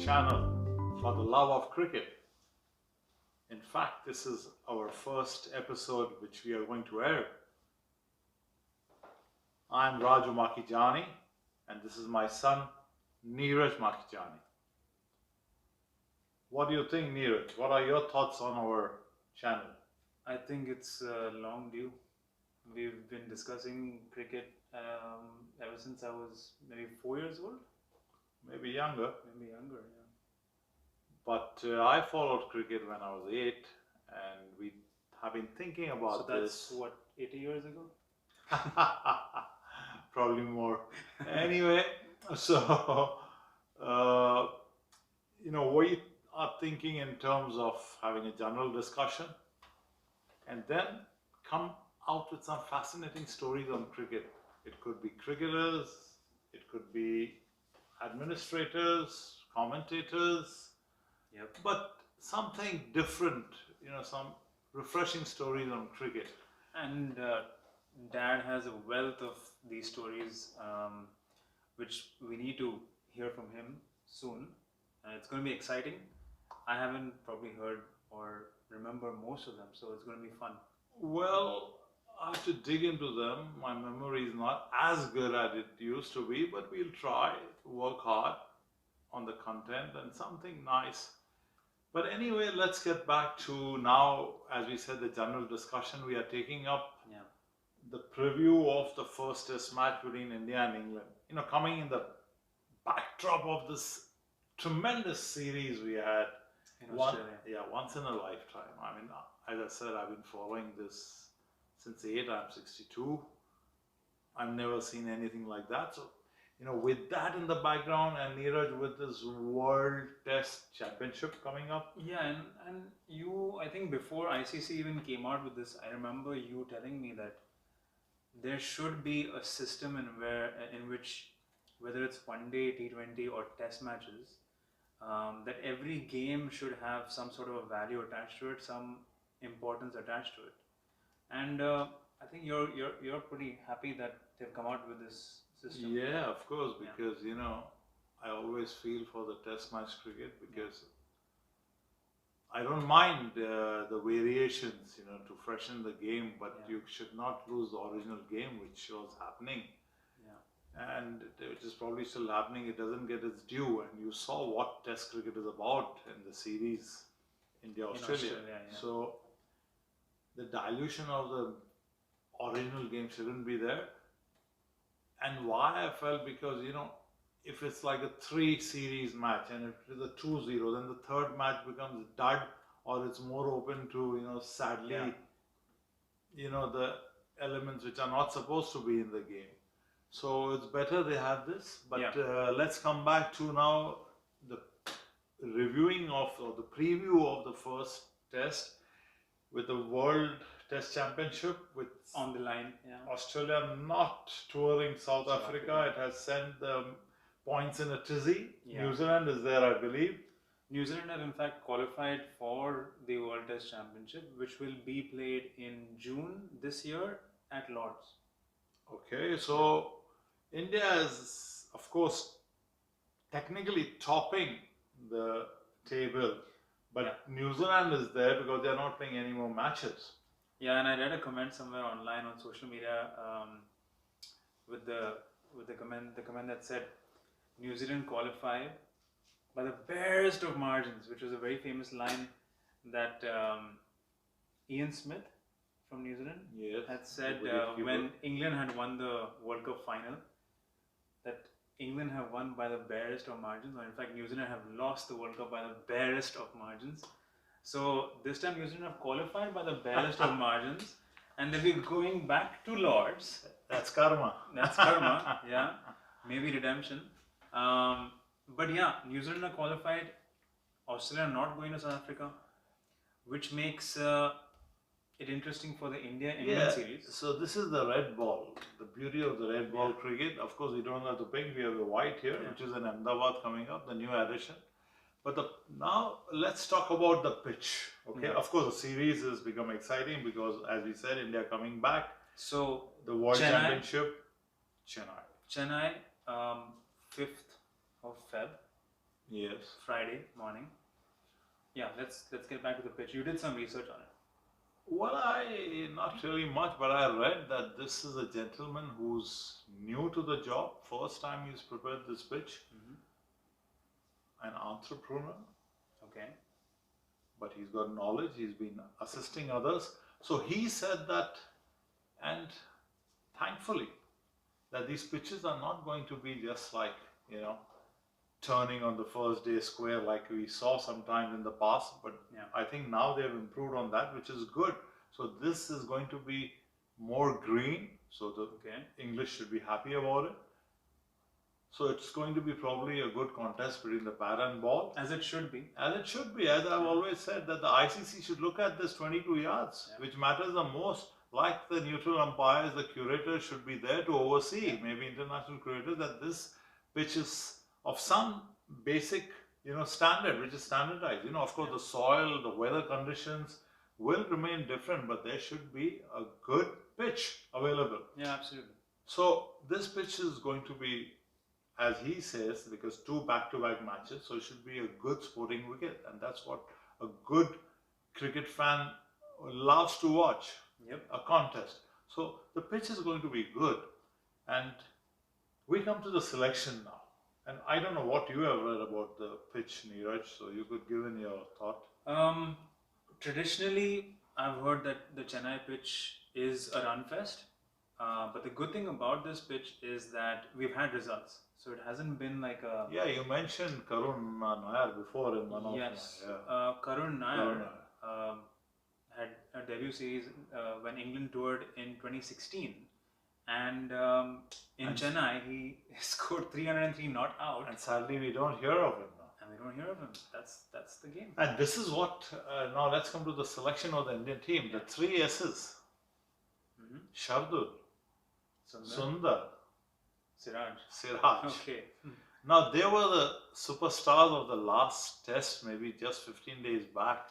channel for the love of cricket. In fact, this is our first episode which we are going to air. I'm Raju Makijani and this is my son Neeraj Makijani. What do you think, Neeraj? What are your thoughts on our channel? I think it's long due. We've been discussing cricket ever since I was maybe 4 years old. Maybe younger. Maybe younger, yeah. But I followed cricket when I was 8 and we have been thinking about So that's this. what, 80 years ago? Probably more. Anyway, so we are thinking in terms of having a general discussion and then come out with some fascinating stories on cricket. It could be cricketers, it could be administrators, commentators, Yep. but something different, some refreshing stories on cricket. And Dad has a wealth of these stories which we need to hear from him soon. It's going to be exciting. I haven't probably heard or remember most of them, so it's going to be fun. Well, I have to dig into them. My memory is not as good as it used to be, but we'll try to work hard on the content and something nice. But anyway, let's get back to now, as we said, the general discussion. We are taking up the preview of the first test match between India and England. Coming in the backdrop of this tremendous series we had. In Australia. Once in a lifetime. I mean, as I said, I've been following this since 8, I'm 62. I've never seen anything like that. So, with that in the background and Neeraj with this World Test Championship coming up. Yeah, and you, I think before ICC even came out with this, I remember you telling me that there should be a system in which, whether it's one day, T20 or test matches, that every game should have some sort of a value attached to it, some importance attached to it. And I think you're pretty happy that they've come out with this system. Yeah, of course, because I always feel for the test match cricket because I don't mind the variations, to freshen the game, but you should not lose the original game which was happening. And which is probably still happening. It doesn't get its due, and you saw what test cricket is about in the series India-Australia. So the dilution of the original game shouldn't be there. And why I felt, because if it's like a 3 series match and if it is a 2-0, then the third match becomes dud, or it's more open to sadly the elements which are not supposed to be in the game. So it's better they have this. But let's come back to now the reviewing of, or the preview of the first test with the World Test Championship with on the line. Australia not touring South Africa. It has sent the points in a tizzy. New Zealand is there, I believe. New Zealand have in fact qualified for the World Test Championship, which will be played in June this year at Lord's. Okay, so India is, of course, technically topping the table, but New Zealand is there because they are not playing any more matches. Yeah, and I read a comment somewhere online on social media with the comment that said New Zealand qualified by the barest of margins, which was a very famous line that Ian Smith from New Zealand had said when England had won the World Cup final, that England have won by the barest of margins, or in fact New Zealand have lost the World Cup by the barest of margins. So this time New Zealand have qualified by the barest of margins, and they'll be going back to Lord's. That's karma. That's karma, yeah. Maybe redemption. But yeah, New Zealand are qualified. Australia are not going to South Africa, which makes it interesting for the India-England series. So this is the red ball. The beauty of the red ball cricket. Of course, we don't have the pink. We have the white here, which is in Ahmedabad coming up, the new addition. But now let's talk about the pitch. Okay, of course, the series has become exciting because, as we said, India coming back. So the World Championship, Chennai. Chennai, 5th of Feb. Yes. Friday morning. Yeah, let's get back to the pitch. You did some research on it. Well, not really much, but I read that this is a gentleman who's new to the job. First time he's prepared this pitch. An entrepreneur, Okay. but he's got knowledge. He's been assisting others. So he said that, and thankfully, that these pitches are not going to be just like, turning on the first day square like we saw sometimes in the past. But Yeah. I think now they've improved on that, which is good. So this is going to be more green. So the English should be happy about it. So it's going to be probably a good contest between the bat and ball. As it should be. As it should be. As I've always said, that the ICC should look at this 22 yards, which matters the most. Like the neutral umpires, the curators should be there to oversee, maybe international curators, that this pitch is of some basic, standard, which is standardized. Of course, the soil, the weather conditions will remain different, but there should be a good pitch available. Yeah, absolutely. So this pitch is going to be, as he says, because 2 back-to-back matches, so it should be a good sporting wicket, and that's what a good cricket fan loves to watch. Yep. A contest. So the pitch is going to be good, and we come to the selection now. And I don't know what you have read about the pitch, Neeraj, so you could give in your thought. Traditionally, I've heard that the Chennai pitch is a run fest. But the good thing about this pitch is that we've had results. So it hasn't been like a... Yeah, you mentioned Karun Nair before in one of... Yes. Karun Nair had a debut series when England toured in 2016. And in Chennai, he scored 303 not out. And sadly, we don't hear of him now. And we don't hear of him. That's the game. And this is what... now let's come to the selection of the Indian team. The 3 S's. Shardul. Sundar. Siraj. Okay. Now, they were the superstars of the last test, maybe just 15 days back.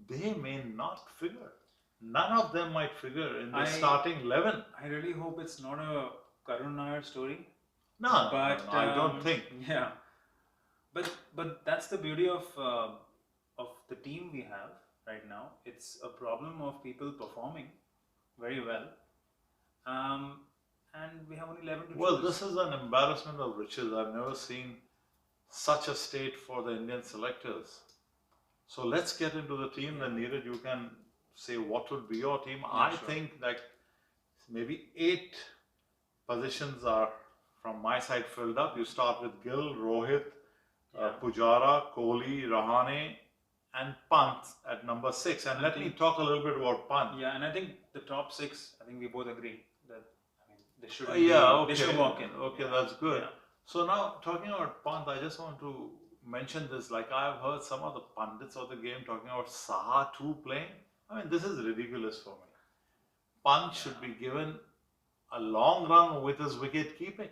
They may not figure. None of them might figure in the starting 11. I really hope it's not a Karun Nair story. No, I don't think. Yeah. But that's the beauty of the team we have right now. It's a problem of people performing very well. And we have only 11 to choose. Well, this is an embarrassment of riches. I've never seen such a state for the Indian selectors. So let's get into the team. Then Neeraj, you can say what would be your team. I think that maybe 8 positions are from my side filled up. You start with Gill, Rohit, Pujara, Kohli, Rahane, and Pant at number 6. And let me talk a little bit about Pant. Yeah, and I think the top 6, I think we both agree that they should they should walk in. Okay, that's good. Yeah. So now talking about Pant, I just want to mention this. Like I've heard some of the pundits of the game talking about Saha 2 playing. I mean, this is ridiculous for me. Pant should be given a long run with his wicket keeping.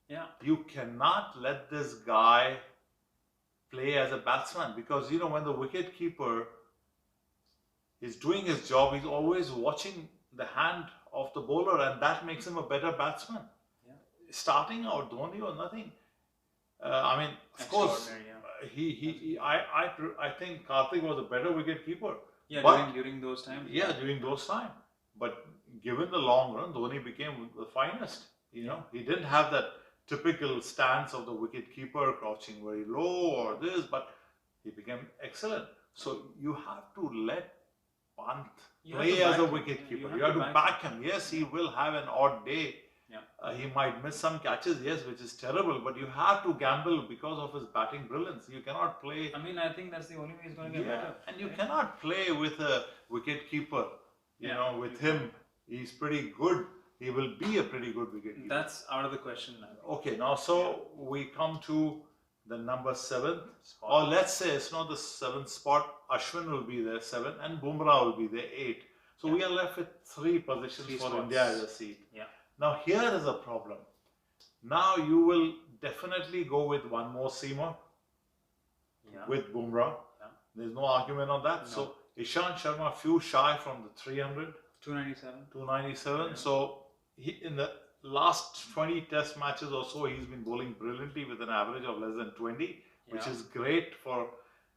Yeah. You cannot let this guy play as a batsman, because when the wicket keeper is doing his job, he's always watching the hand of the bowler, and that makes him a better batsman. Yeah. Starting out, Dhoni or nothing. I mean, of course, I think Karthik was a better wicket keeper. Yeah, but, during those times. Yeah, during those times. But given the long run, Dhoni became the finest. He didn't have that typical stance of the wicket keeper crouching very low or this, but he became excellent. So you have to let Pant play as a wicket keeper. You have to back him. Yes, he will have an odd day. Yeah. He might miss some catches, yes, which is terrible, but you have to gamble because of his batting brilliance. You cannot play. I mean, I think that's the only way he's going to get better. And you cannot play with a wicket keeper. With him, he's pretty good. He will be a pretty good wicket keeper. That's out of the question now. Okay, now we come to the number 7th spot. Or let's say it's not the 7th spot. Ashwin will be there 7, and Bumrah will be there 8. So we are left with 3 positions for India as a seat. Yeah. Now here is a problem. Now you will definitely go with one more seamer with Bumrah. Yeah. There's no argument on that. No. So Ishant Sharma few shy from the 300. 297. 297. Yeah. So last 20 test matches or so, he's been bowling brilliantly with an average of less than 20, which Yeah. is great for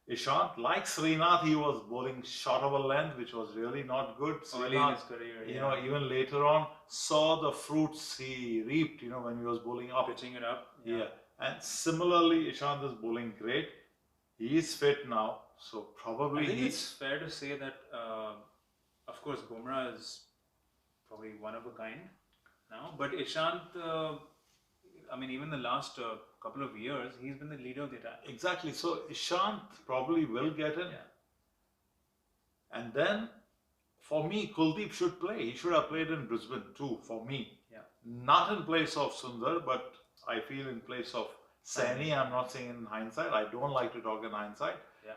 Ishant. Like Srinath, he was bowling short of a length, which was really not good. Early in his career, you know, even later on, saw the fruits he reaped, you know, when he was bowling up. pitching it up. Yeah. And similarly, Ishant is bowling great. He is fit now, so probably I think it's fair to say that, of course, Bumrah is probably one of a kind now, but Ishant, I mean, even the last couple of years, he's been the leader of the attack. Exactly. So Ishant probably will get in. Yeah. And then, for me, Kuldeep should play. He should have played in Brisbane too, for me. Yeah. Not in place of Sundar, but I feel in place of Saini. I'm not saying in hindsight. I don't like to talk in hindsight. Yeah.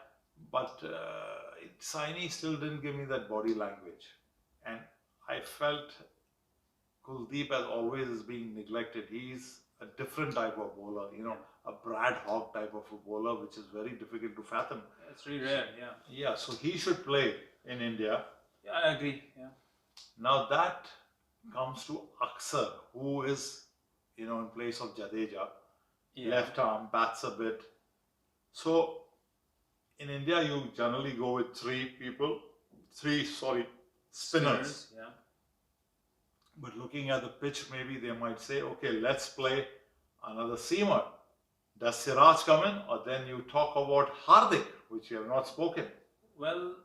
But Saini still didn't give me that body language. And I felt Kuldeep, as always, is being neglected. He's a different type of bowler, you know, a Brad Hogg type of a bowler, which is very difficult to fathom. It's really rare, yeah. Yeah, so he should play in India. Yeah, I agree, yeah. Now that comes to Aksar, who is, you know, in place of Jadeja. Yeah. Left arm, bats a bit. So, in India, you generally go with three spinners. Yeah. But looking at the pitch, maybe they might say, okay, let's play another seamer. Does Siraj come in, or then you talk about Hardik, which you have not spoken? Well,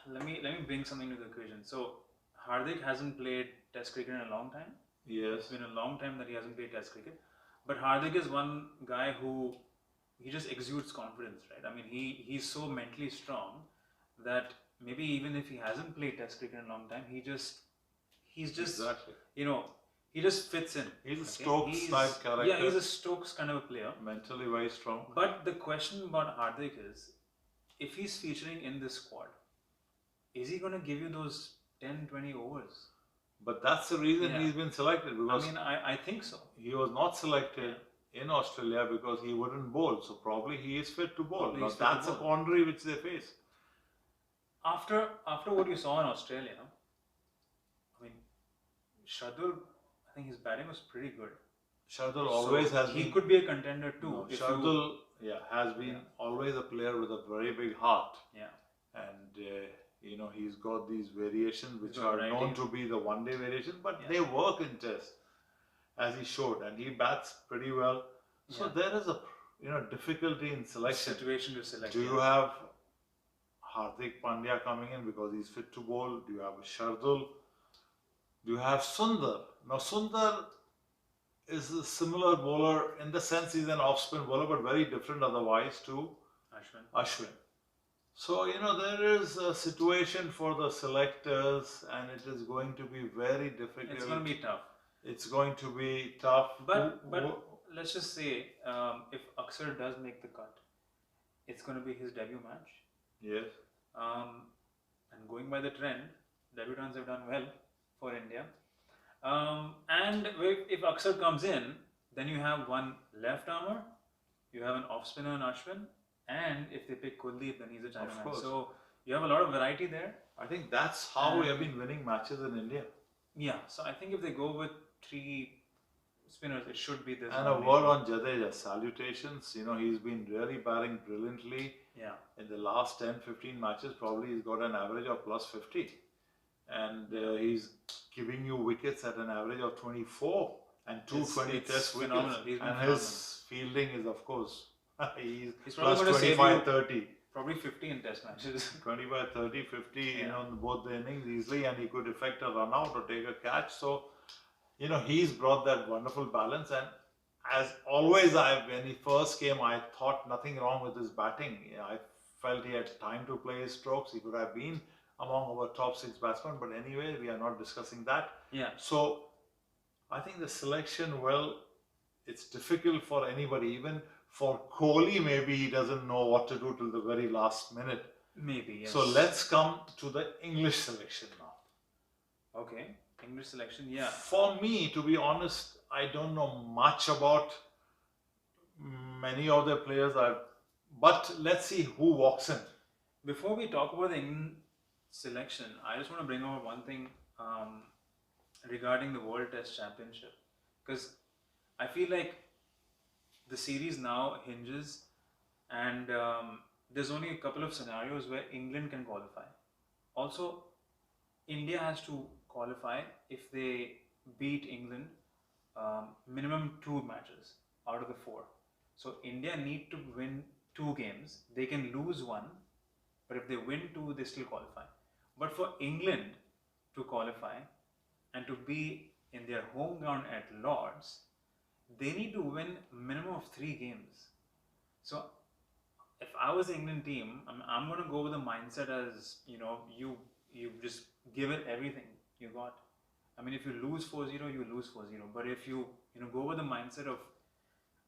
let me bring something to the equation. So, Hardik hasn't played Test cricket in a long time. Yes. It's been a long time that he hasn't played Test cricket. But Hardik is one guy who, he just exudes confidence, right? I mean, he's so mentally strong that maybe even if he hasn't played Test cricket in a long time, he's just Exactly. you know, he just fits in. He's a Stokes type character. Yeah, he's a Stokes kind of a player. Mentally very strong. But the question about Hardik is, if he's featuring in this squad, is he going to give you those 10, 20 overs? But that's the reason he's been selected. Because I mean, I think so. He was not selected in Australia because he wouldn't bowl. So probably he is fit to bowl. Now, that's a quandary which they face. After what you saw in Australia, I mean, Shardul, I think his batting was pretty good. Shardul always has been. He could be a contender too. No, Shardul, has been always a player with a very big heart. Yeah. And, you know, he's got these variations which are known to be the one-day variations, but they work in Test, as he showed. And he bats pretty well. So there is a, you know, difficulty in selection. Situation to select. Do you have Hardik Pandya coming in because he's fit to bowl? Do you have a Shardul? Do you have Sundar? Now Sundar is a similar bowler in the sense he's an off-spin bowler, but very different otherwise to Ashwin. So, you know, there is a situation for the selectors and it is going to be very difficult. It's going to be tough. It's going to be tough. But let's just say, if Aksar does make the cut, it's going to be his debut match. Yes. And going by the trend, debutants have done well for India. And if Aksar comes in, then you have one left armour, you have an off spinner in Ashwin, and if they pick Kuldeep, then he's a Chinaman. So you have a lot of variety there. I think that's how we have been winning matches in India. Yeah, so I think if they go with three spinners, it should be this. And a word on Jadeja, salutations. You know, he's been really batting brilliantly. Yeah. In the last 10-15 matches, probably he's got an average of plus 50. And he's giving you wickets at an average of 24 and 220 test wickets. And his fielding is, of course, he's plus 25, 30. Probably 50 in test matches. 25, 30, 50 you know, in both the innings easily, and he could effect a run out or take a catch. So, you know, he's brought that wonderful balance. And as always, when he first came, I thought nothing wrong with his batting. You know, I felt he had time to play his strokes. He could have been among our top 6 batsmen, but anyway, we are not discussing that. Yeah. So, I think the selection, well, it's difficult for anybody. Even for Kohli, maybe he doesn't know what to do till the very last minute. Maybe, yes. So, let's come to the English selection now. Okay, English selection, yeah. For me, to be honest, I don't know much about many of the players, but let's see who walks in. Before we talk about the England selection, I just want to bring over one thing regarding the World Test Championship. Because I feel like the series now hinges, and there's only a couple of scenarios where England can qualify. Also, India has to qualify if they beat England minimum 2 matches out of the 4. So India need to win 2 games. They can lose one, but if they win 2, they still qualify. But for England to qualify and to be in their home ground at Lords, they need to win minimum of 3 games. So if I was the England team, I'm going to go with the mindset as, you just give it everything you got. I mean, if you lose 4-0, you lose 4-0. But if you go with the mindset of,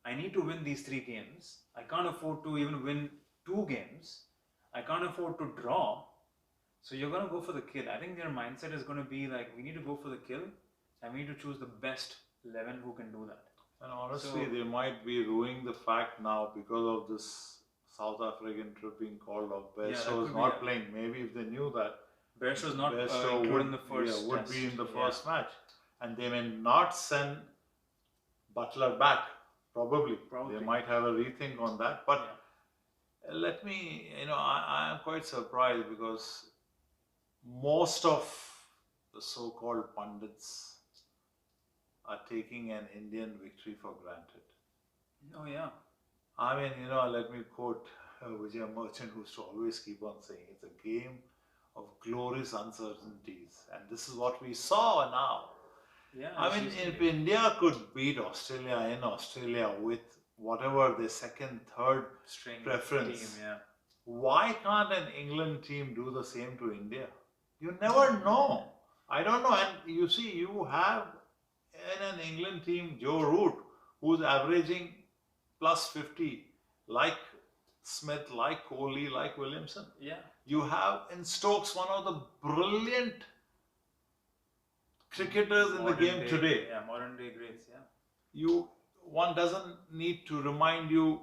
I need to win these 3 games. I can't afford to even win 2 games. I can't afford to draw. So you're going to go for the kill. I think their mindset is going to be like, we need to go for the kill, and we need to choose the best 11 who can do that. And honestly, they might be ruining the fact now because of this South African trip being called off. Bairstow is not playing. Maybe if they knew that, Bairstow is not included in the first would be in the first match. And they may not send Butler back, probably. They might have a rethink on that. But let me, I am quite surprised because most of the so-called pundits are taking an Indian victory for granted. Oh, yeah. I mean, let me quote Vijay Merchant, who used to always keep on saying, it's a game of glorious uncertainties. And this is what we saw now. Yeah, I mean, if India could beat Australia in Australia with whatever their second, third string preference, team, why can't an England team do the same to India? You never know. I don't know. And you see, you have in an England team Joe Root, who's averaging plus 50, like Smith, like Kohli, like Williamson. Yeah. You have in Stokes one of the brilliant cricketers in the game today. Yeah, modern day greats, yeah. One doesn't need to remind you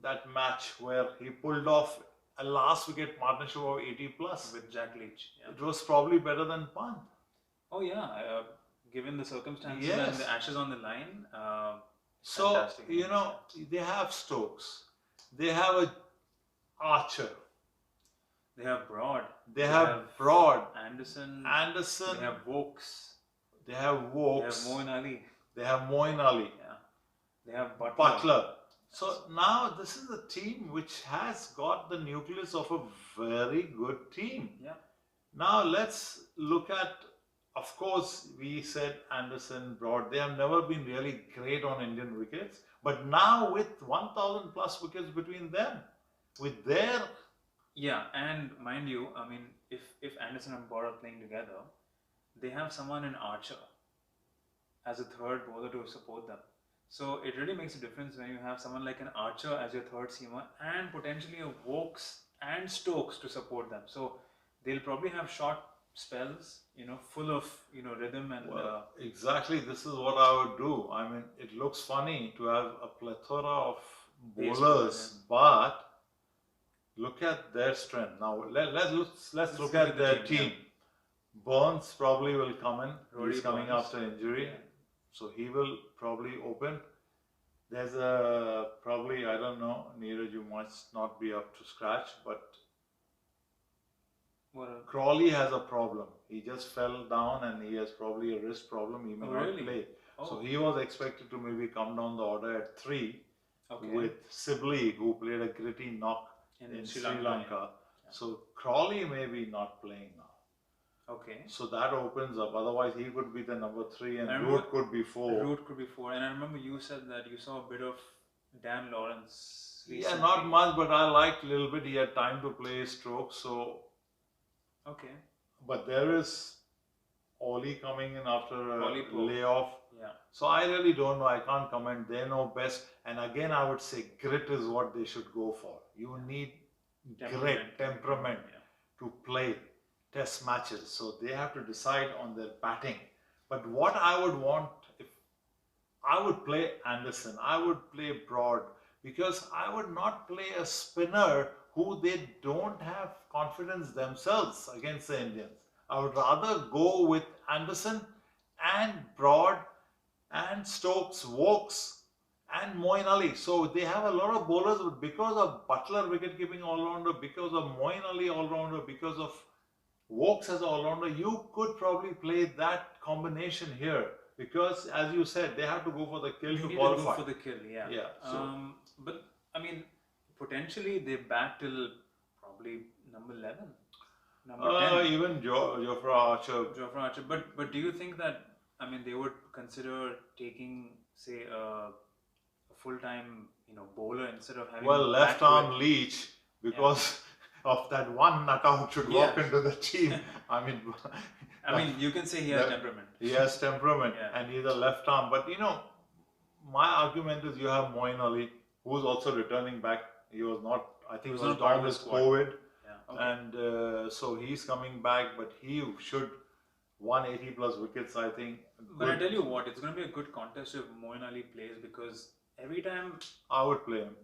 that match where he pulled off a last wicket partnership of 80 plus. With Jack Leach. Yeah. It was probably better than Pant. Oh yeah, given the circumstances and the Ashes on the line. So, they have Stokes. They have a Archer. They have Broad. They have Broad. Anderson. They have Vokes. They have Vokes. They have Moeen Ali. They have Moeen Ali. Yeah. They have Butler. So now this is a team which has got the nucleus of a very good team. Yeah. Now let's look at, of course, we said Anderson, Broad, they have never been really great on Indian wickets. But now with 1,000 plus wickets between them, with their... Yeah, and mind you, I mean, if Anderson and Broad are playing together, they have someone in Archer as a third bowler to support them. So it really makes a difference when you have someone like an Archer as your third seamer and potentially a Vokes and Stokes to support them. So they'll probably have short spells, full of, rhythm and... Well, exactly, this is what I would do. I mean, it looks funny to have a plethora of bowlers, but look at their strength. Now, let's look at their team. Burns probably will come in. He's coming after injury. Yeah. So he will probably open. There's probably, I don't know, Neeraj, you must not be up to scratch, but Crawley has a problem. He just fell down and he has probably a wrist problem. He may not play. Oh. So he was expected to maybe come down the order at 3 with Sibley, who played a gritty knock in Sri Lanka. Yeah. So Crawley may be not playing now. Okay. So that opens up. Otherwise, he could be the number 3 and Root could be 4. Root could be 4. And I remember you said that you saw a bit of Dan Lawrence recently. Yeah, not much, but I liked a little bit. He had time to play his strokes. So. Okay. But there is Oli coming in after a layoff. Yeah. So I really don't know. I can't comment. They know best. And again, I would say grit is what they should go for. You need temperament to play test matches. So they have to decide on their batting. But what I would want, if I would play Anderson, I would play Broad, because I would not play a spinner who they don't have confidence themselves against the Indians. I would rather go with Anderson and Broad and Stokes, Wokes, and Moeen Ali. So they have a lot of bowlers, but because of Butler wicket-keeping all-rounder, because of Moeen Ali all-rounder, because of Wokes as an all-rounder, you could probably play that combination here. Because, as you said, they have to go for the kill to qualify. To go for the kill, yeah. Yeah. So. But I mean, potentially they bat till probably number 11, number 10. Even Jofra Archer. Jofra Archer. But do you think that, I mean, they would consider taking, say, a full-time, bowler instead of having left arm Leach, because of that one nut out should walk into the team. I mean, you can say he has temperament. He has temperament, and he's a left arm. But my argument is you have Moeen Ali, who's also returning back. He was not, I think, he was down with COVID, and so he's coming back. But he should 180 plus wickets, I think. But I tell you what, it's going to be a good contest if Moeen Ali plays, because every time I would play him.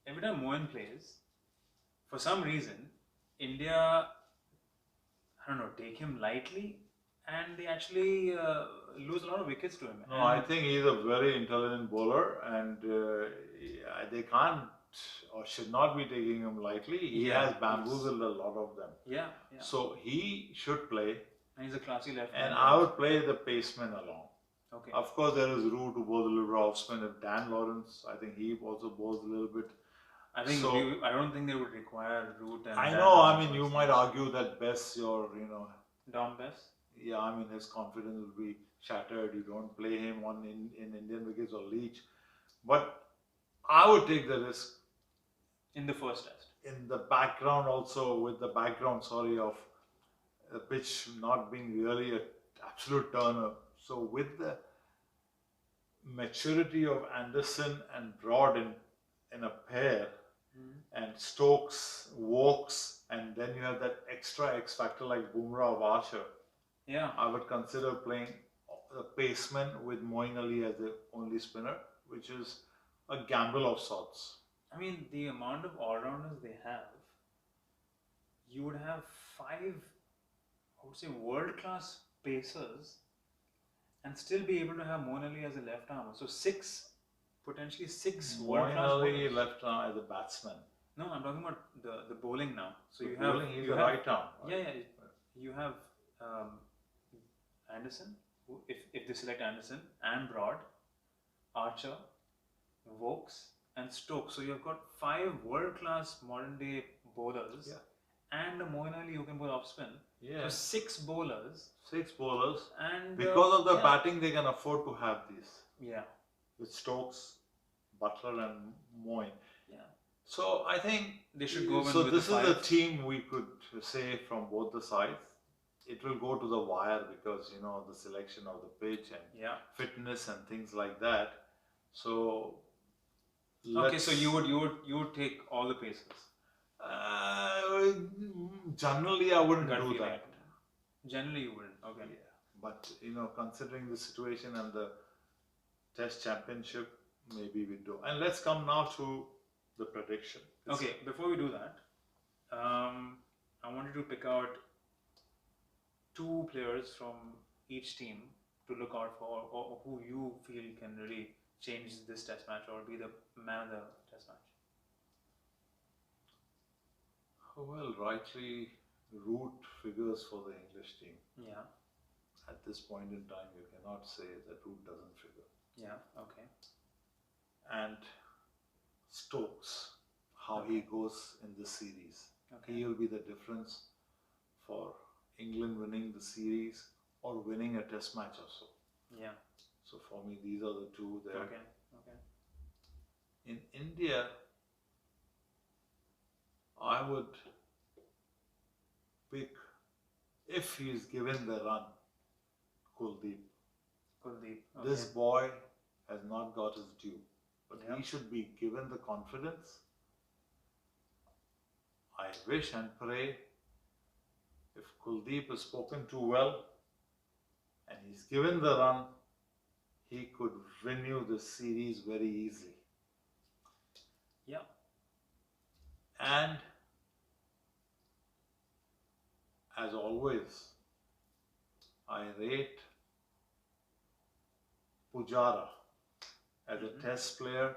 Every time Moeen plays, for some reason, India, I don't know, take him lightly, and they actually lose a lot of wickets to him. No, I think he's a very intelligent bowler, and they can't or should not be taking him lightly. He has bamboozled a lot of them. Yeah. So he should play. And he's a classy left-hander. And I would play the paceman along. Okay. Of course, there is Root who bowls a little off spin. If Dan Lawrence, I think he also bowls a little bit. I think I don't think they would require Root and I Dan know. Lawrence. I mean, you might argue that Bess, Dom Bess. Yeah, I mean, his confidence will be shattered. You don't play him in Indian wickets or Leach. But I would take the risk. In the first test. In the background also, with the background, of the pitch not being really an absolute turner. So with the maturity of Anderson and Broad in a pair, and Stokes, Wokes, and then you have that extra X factor like Bumrah or Archer. Yeah. I would consider playing the paceman with Moeen Ali as the only spinner, which is a gamble of sorts. I mean, the amount of all-rounders they have, you would have 5, I would say, world-class pacers and still be able to have Moeen Ali as a left arm. So potentially six world-class Moeen Ali bowlers. left arm as a batsman. No, I'm talking about the bowling now. So he's a right arm. Right? Yeah. You have Anderson, if they select Anderson, and Broad, Archer, Wokes, and Stokes. So you've got 5 world-class modern-day bowlers, and a Moeen Ali who can bowl off spin. Yeah. So 6 bowlers. 6 bowlers. And because of the batting, they can afford to have these. Yeah. With Stokes, Butler, and Moeen. Yeah. So I think they should go. So this is a team we could say from both the sides. It will go to the wire because the selection of the pitch and fitness and things like that. So. Okay, so you would take all the paces. Generally, I wouldn't do that. Generally, you wouldn't. Okay. Yeah. But considering the situation and the Test Championship, maybe we do. And let's come now to the prediction. Okay. Before we do that, I wanted to pick out 2 players from each team to look out for, or who you feel can really change this test match or be the man of the test match. Well, rightly, Root figures for the English team. Yeah. At this point in time, you cannot say that Root doesn't figure. Yeah, okay. And Stokes, how he goes in the series. Okay. He will be the difference for England winning the series or winning a test match or so. Yeah. So for me, these are the 2 there. Okay. In India, I would pick, if he is given the run, Kuldeep. Okay. This boy has not got his due, but he should be given the confidence. I wish and pray if Kuldeep is spoken to well and he's given the run, he could renew the series very easily. Yeah. And as always, I rate Pujara as a test player,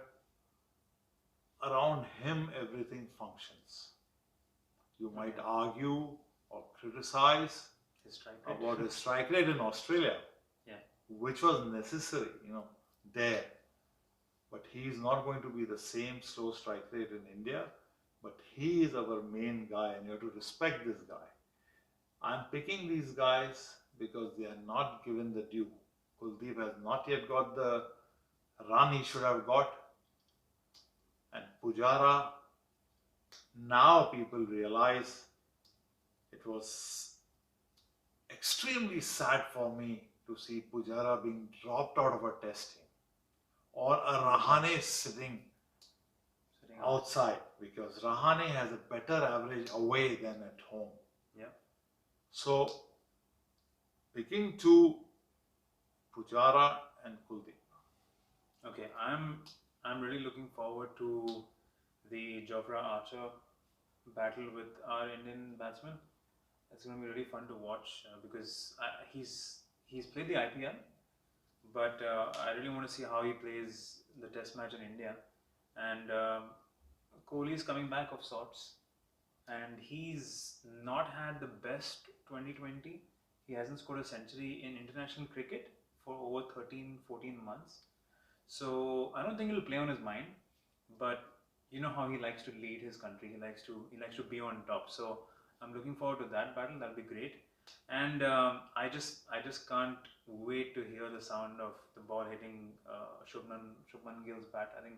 around him everything functions. You might argue or criticize His strike rate. about his strike rate in Australia, which was necessary, there. But he is not going to be the same slow strike rate in India. But he is our main guy, and you have to respect this guy. I'm picking these guys because they are not given the due. Kuldeep has not yet got the run he should have got. And Pujara, now people realize it was extremely sad for me to see Pujara being dropped out of a test team, or a Rahane sitting outside, because Rahane has a better average away than at home. So, picking two, Pujara and Kuldeep. Okay, I'm really looking forward to the Jofra Archer battle with our Indian batsman. It's going to be really fun to watch because he's played the IPL, but I really want to see how he plays the Test match in India. And Kohli is coming back of sorts, and he's not had the best 2020. He hasn't scored a century in international cricket for over 13-14 months. So I don't think it'll play on his mind, but you know how he likes to lead his country. He likes to be on top. So I'm looking forward to that battle. That'll be great. And I just can't wait to hear the sound of the ball hitting Shubman Gill's bat. I think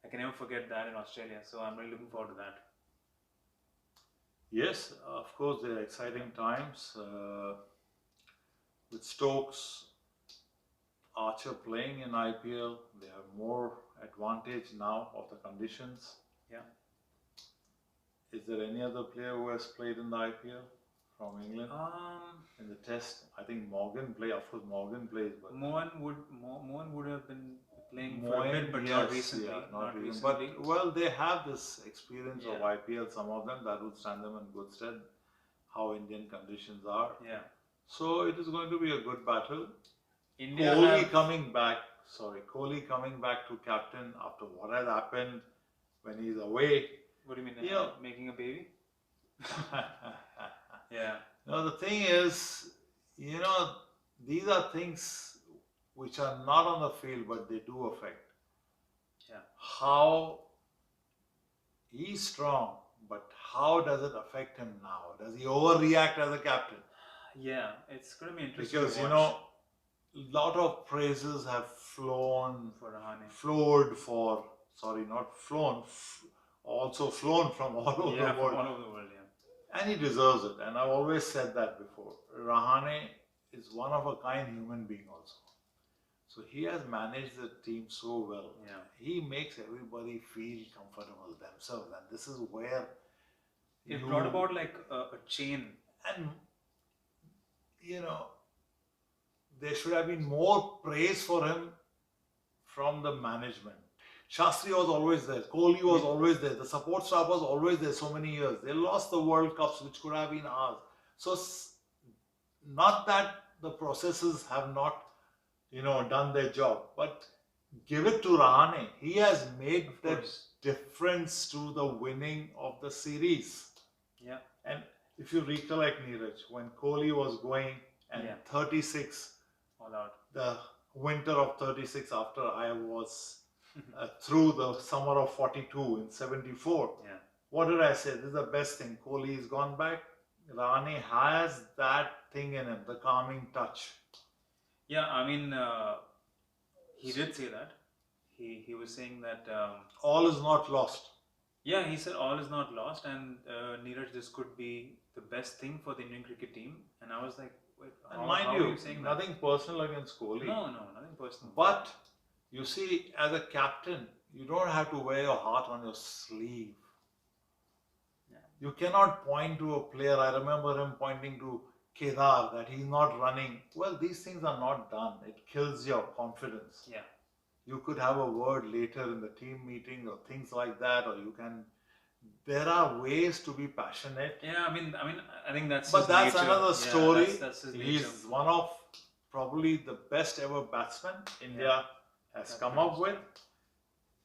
I can never forget that in Australia. So I'm really looking forward to that. Yes, of course, there are exciting times with Stokes, Archer playing in IPL. They have more advantage now of the conditions. Is there any other player who has played in the IPL from England in the Test? I think Morgan plays. Of course, Morgan plays, but Mohan would have been playing for a bit, but not recently. Not recently. But well, they have this experience of IPL. Some of them that would stand them in good stead. How Indian conditions are. So it is going to be a good battle. Kohli coming back to captain after what has happened when he's away. What do you mean? Making a baby? No, the thing is, these are things which are not on the field, but they do affect. How he's strong, but how does it affect him now? Does he overreact as a captain? Yeah, it's going to be interesting. Because, a lot of praises have flown from all over the world. All over the world, And he deserves it. And I've always said that before. Rahane is one of a kind human being also. So he has managed the team so well. He makes everybody feel comfortable themselves. And this is where it brought about like a chain. And, there should have been more praise for him from the management. Shastri was always there. Kohli was always there. The support staff was always there so many years. They lost the World Cups, which could have been ours. So, not that the processes have not, done their job, but give it to Rahane. He has made the difference to the winning of the series. And if you recollect, Neeraj, when Kohli was going and 36, all out. The winter of 36 after I was through the summer of 42 in 74. What did I say? This is the best thing. Kohli has gone back. Rahane has that thing in him, the calming touch. I mean, he did say that. He was saying that all is not lost. He said all is not lost, and Neeraj, this could be the best thing for the Indian cricket team. And I was like, wait, how are you saying nothing that? Personal against Kohli. No, nothing personal. But you see, as a captain, you don't have to wear your heart on your sleeve. You cannot point to a player. I remember him pointing to Kedar that he's not running. Well, these things are not done. It kills your confidence. You could have a word later in the team meeting or things like that, or you can. There are ways to be passionate. I mean, I think that's. But that's nature. another story. That's his He's nature. one of probably the best ever batsman India has come up with.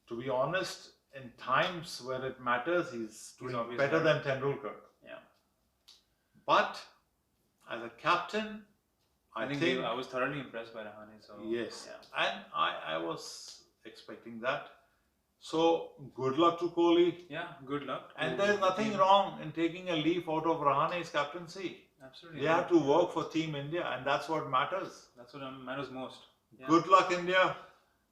To be honest, in times where it matters, he's doing better than Tendulkar. Yeah. But as a captain, I think I was thoroughly impressed by Rahane. So yes, yeah. and I was expecting that. So good luck to Kohli. Yeah, good luck. And there is nothing wrong in taking a leaf out of Rahane's captaincy. Absolutely. They have to work for Team India, and that's what matters. That's what matters most. Yeah. Good luck, India.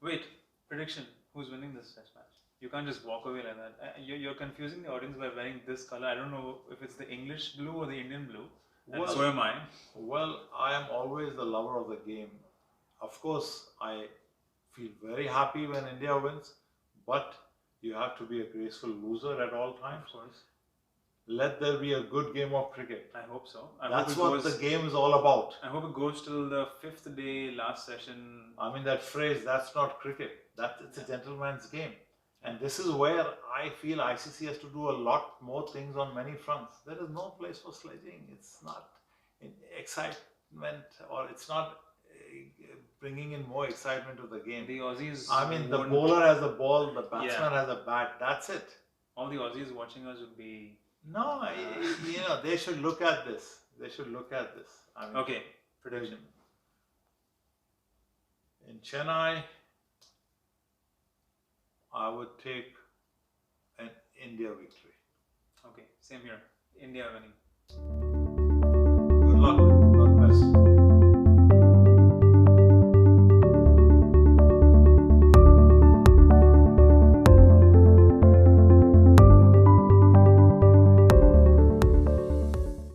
Wait, prediction. Who's winning this test match? You can't just walk away like that. You're confusing the audience by wearing this color. I don't know if it's the English blue or the Indian blue. And so am I. Well, I am always the lover of the game. Of course, I feel very happy when India wins, but you have to be a graceful loser at all times. Of course. Let there be a good game of cricket. I hope so. That's what the game is all about. I hope it goes till the 5th day, last session. I mean, that phrase, that's not cricket. It's a gentleman's game. And this is where I feel ICC has to do a lot more things on many fronts. There is no place for sledging. It's not excitement, or it's not bringing in more excitement to the game. The Aussies. I mean, the bowler has the ball, the batsman has a bat. That's it. All the Aussies watching us would be. No, they should look at this. They should look at this. I mean, okay, prediction. In Chennai, I would take an India victory. Okay, same here. India winning.